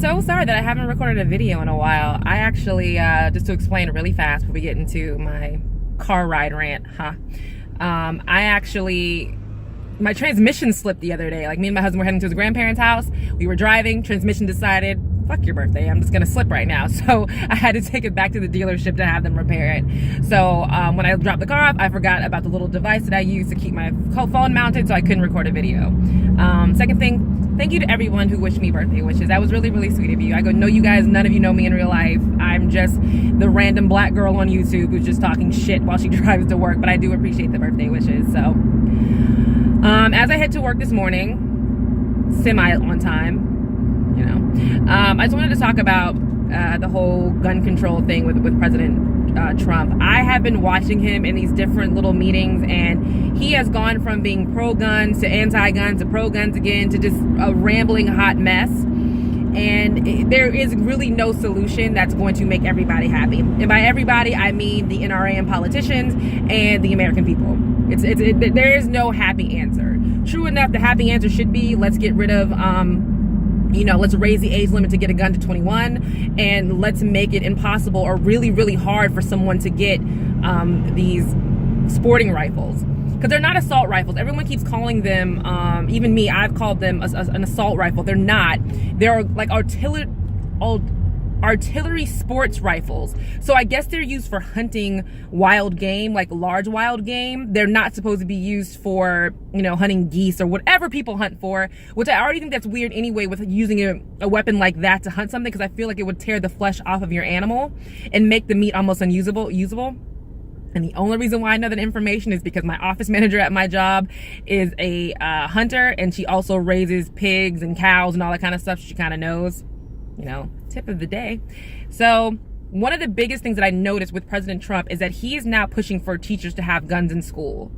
so sorry that I haven't recorded a video in a while. I actually, just to explain really fast before we get into my car ride rant, my transmission slipped the other day. Like, me and my husband were heading to his grandparents' house. We were driving, transmission decided, fuck your birthday, I'm just gonna slip right now. So I had to take it back to the dealership to have them repair it. So when I dropped the car off, I forgot about the little device that I use to keep my phone mounted, so I couldn't record a video. Second thing, thank you to everyone who wished me birthday wishes. That was really, really sweet of you. I know you guys, none of you know me in real life. I'm just the random black girl on YouTube who's just talking shit while she drives to work, but I do appreciate the birthday wishes. So as I head to work this morning, semi on time, you know, I just wanted to talk about the whole gun control thing with President Trump. I have been watching him in these different little meetings, and he has gone from being pro-guns to anti-guns to pro-guns again to just a rambling hot mess. And there is really no solution that's going to make everybody happy. And by everybody, I mean the NRA and politicians and the American people. There is no happy answer. True enough, the happy answer should be, let's get rid of, let's raise the age limit to get a gun to 21, and let's make it impossible or really, really hard for someone to get these sporting rifles. Because they're not assault rifles. Everyone keeps calling them, even me, I've called them an assault rifle. They're not. They're like artillery sports rifles. So I guess they're used for hunting wild game, like large wild game. They're not supposed to be used for, hunting geese or whatever people hunt for, which I already think that's weird anyway, with using a weapon like that to hunt something, because I feel like it would tear the flesh off of your animal and make the meat almost unusable. And the only reason why I know that information is because my office manager at my job is a hunter, and she also raises pigs and cows and all that kind of stuff. She kind of knows, tip of the day. So one of the biggest things that I noticed with President Trump is that he is now pushing for teachers to have guns in school.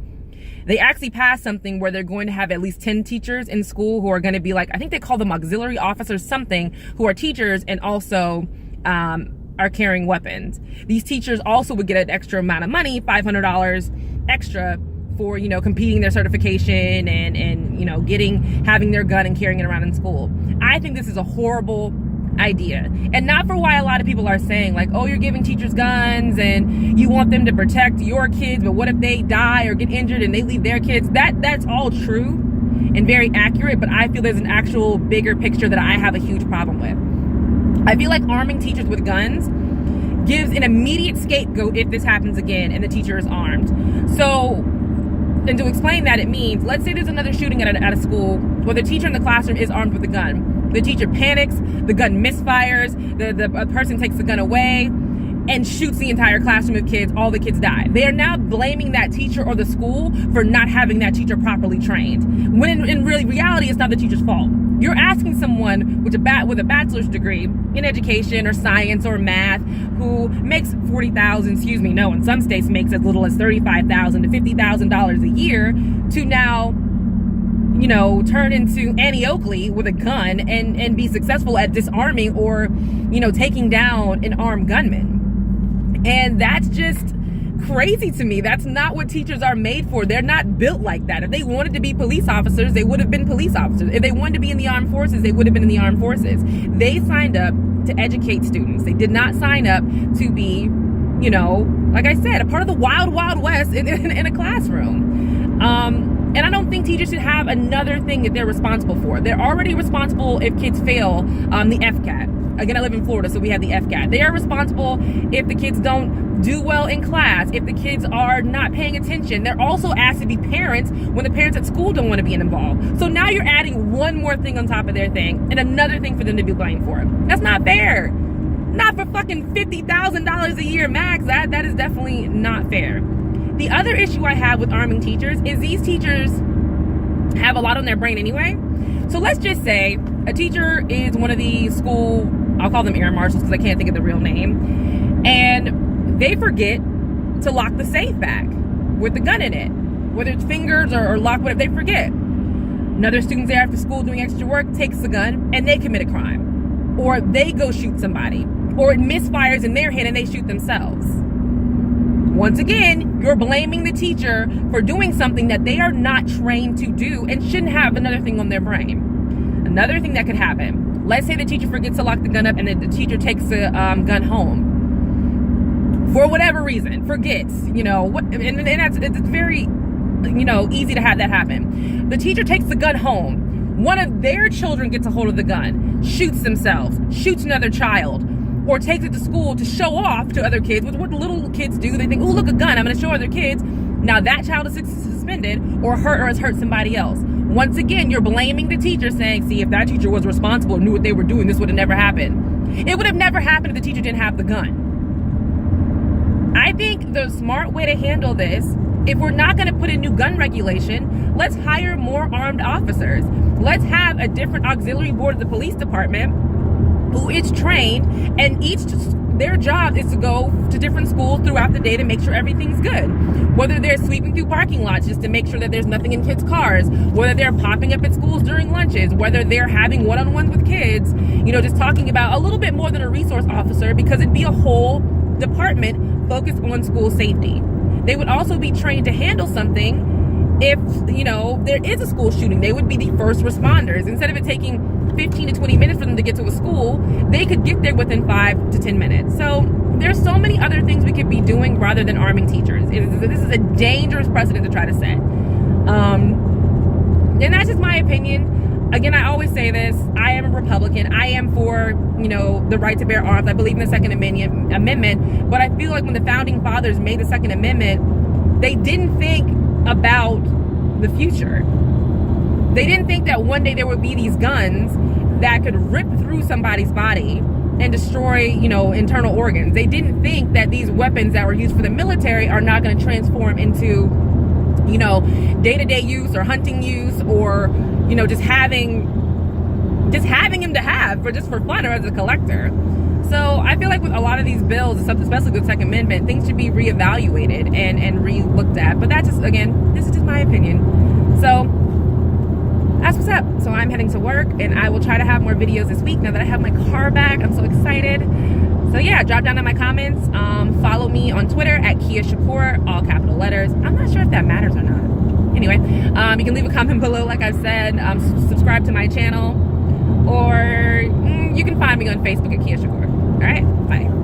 They actually passed something where they're going to have at least 10 teachers in school who are going to be like, I think they call them auxiliary officers, something, who are teachers and also are carrying weapons. These teachers also would get an extra amount of money, $500 extra, for completing their certification and having their gun and carrying it around in school. I think this is a horrible idea, and not for why a lot of people are saying, like, oh, you're giving teachers guns and you want them to protect your kids, but what if they die or get injured and they leave their kids? That's all true and very accurate, but I feel there's an actual bigger picture that I have a huge problem with. I feel like arming teachers with guns gives an immediate scapegoat if this happens again and the teacher is armed. So, and to explain that, it means, let's say there's another shooting at a school where the teacher in the classroom is armed with a gun. The teacher panics, the gun misfires, the person takes the gun away and shoots the entire classroom of kids, all the kids die. They are now blaming that teacher or the school for not having that teacher properly trained, when in reality, it's not the teacher's fault. You're asking someone with a bachelor's degree in education or science or math, who makes $40,000, in some states makes as little as $35,000 to $50,000 a year, to now, turn into Annie Oakley with a gun and be successful at disarming or, taking down an armed gunman. And that's just crazy to me. That's not what teachers are made for. They're not built like that. If they wanted to be police officers, they would have been police officers. If they wanted to be in the armed forces, they would have been in the armed forces. They signed up to educate students. They did not sign up to be, like I said, a part of the wild, wild west in a classroom. And I don't think teachers should have another thing that they're responsible for. They're already responsible if kids fail the FCAT. Again, I live in Florida, so we have the FCAT. They are responsible if the kids don't do well in class, if the kids are not paying attention. They're also asked to be parents when the parents at school don't want to be involved. So now you're adding one more thing on top of their thing and another thing for them to be blamed for. That's not fair. Not for fucking $50,000 a year max. That is definitely not fair. The other issue I have with arming teachers is these teachers have a lot on their brain anyway. So let's just say a teacher is one of these school, I'll call them air marshals because I can't think of the real name, and they forget to lock the safe back with the gun in it, whether it's fingers or lock, whatever, they forget. Another student's there after school doing extra work, takes the gun, and they commit a crime. Or they go shoot somebody, or it misfires in their head and they shoot themselves. Once again, you're blaming the teacher for doing something that they are not trained to do and shouldn't have another thing on their brain. Another thing that could happen, Let's say the teacher forgets to lock the gun up and then the teacher takes the gun home. For whatever reason, forgets, and it's very, easy to have that happen. The teacher takes the gun home. One of their children gets a hold of the gun, shoots themselves, shoots another child, or takes it to school to show off to other kids. What little kids do, they think, oh, look, a gun, I'm going to show other kids. Now that child is suspended or has hurt somebody else. Once again, you're blaming the teacher, saying, see, if that teacher was responsible and knew what they were doing, this would have never happened. It would have never happened if the teacher didn't have the gun. I think the smart way to handle this, if we're not going to put in new gun regulation, let's hire more armed officers. Let's have a different auxiliary board of the police department who is trained, and their job is to go to different schools throughout the day to make sure everything's good. Whether they're sweeping through parking lots just to make sure that there's nothing in kids' cars, whether they're popping up at schools during lunches, whether they're having one-on-ones with kids, just talking about a little bit more than a resource officer, because it'd be a whole department focused on school safety. They would also be trained to handle something if, there is a school shooting. They would be the first responders. Instead of it taking 15 to 20 minutes for them to get to a school, they could get there within 5 to 10 minutes. So there's so many other things we could be doing rather than arming teachers. This is a dangerous precedent to try to set. And that's just my opinion. Again, I always say this. I am a Republican. I am for, the right to bear arms. I believe in the Second Amendment. But I feel like when the Founding Fathers made the Second Amendment, they didn't think about the future. They didn't think that one day there would be these guns that could rip through somebody's body and destroy, internal organs. They didn't think that these weapons that were used for the military are not going to transform into, day-to-day use or hunting use, or, just having him to have for fun or as a collector. So I feel like with a lot of these bills, especially the Second Amendment, things should be reevaluated and re-looked at. But that's just, again, this is just my opinion. So that's what's up. So I'm heading to work, and I will try to have more videos this week now that I have my car back. I'm so excited. So yeah, drop down in my comments. Follow me on Twitter at Kia Shakur, all capital letters. I'm not sure if that matters or not. Anyway, you can leave a comment below, like I've said. Subscribe to my channel, or you can find me on Facebook at Kia Shakur. All right, bye.